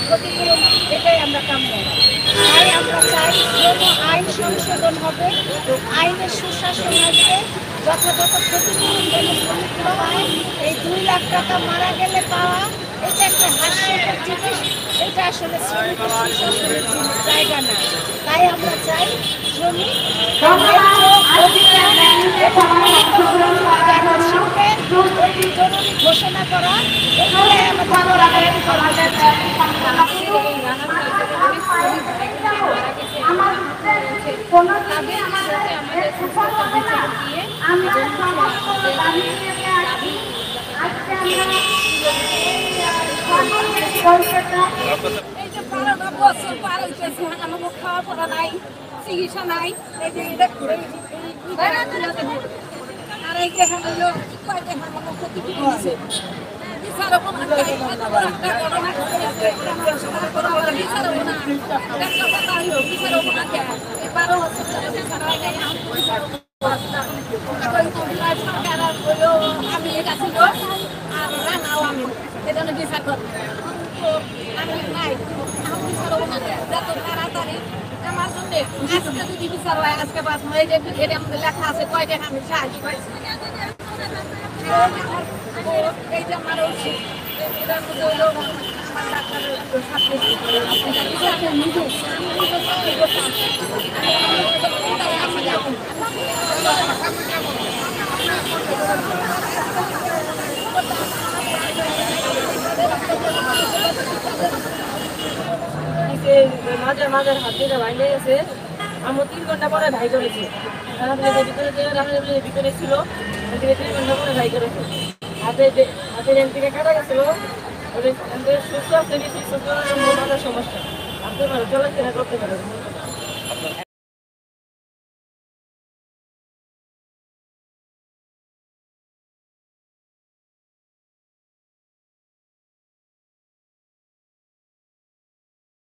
ক্ষতিপূরণ এটাই আমরা কাম্য। তাই আমরা চাই কোনো আইন সংশোধন হবে, আইনের সুশাসন আসবে, যথাযথ ক্ষতিপূরণ যেন শ্রমিকরা পায়। এই 2 লাখ টাকা মারা গেলে পাওয়া এটা একটা হাস্যকর জিনিস, এটা আসলে শ্রমিকের সুশাসনের জায়গা না। তাই আমরা চাই শ্রমিক অতি জরুরি ঘোষণা করা, এগুলো আমাদের এই যে 12 বছর পার হইতেছে, আমাকে খাওয়া পড়া নাই, চিকিৎসা নাই। এই যে আর এই যে হলো কয়টা আমাকে ক্ষতি দিয়েছে। বিচারও কোনো আমি এটা ছিল আর রানাও আমি এটা বিচার করবো আমি নাই বিচার হবো না যত তাড়াতাড়ি আমার জন্য আজকে যদি বিচার হয় আজকে বাস হয়ে যাবে। এটা আমাদের লেখা আছে কয়টা আমি সাহায্য পাইছি এই যে আমার উচিত এটার মধ্যে হলো আমার ডাক্তারের মাঝে মাঝে হাত দিয়ে ভাই লেগেছে। আমার 3 ঘন্টা পরে ভাই করেছে, ভিতরে ছিল 3 ঘন্টা পরে ভাই করেছে। হাতের থেকে কাটা গেছিল, সুস্থ আছে, বেশি সুস্থ সমস্যা, ভাবতে পারো চলাফেরা করতে পারো।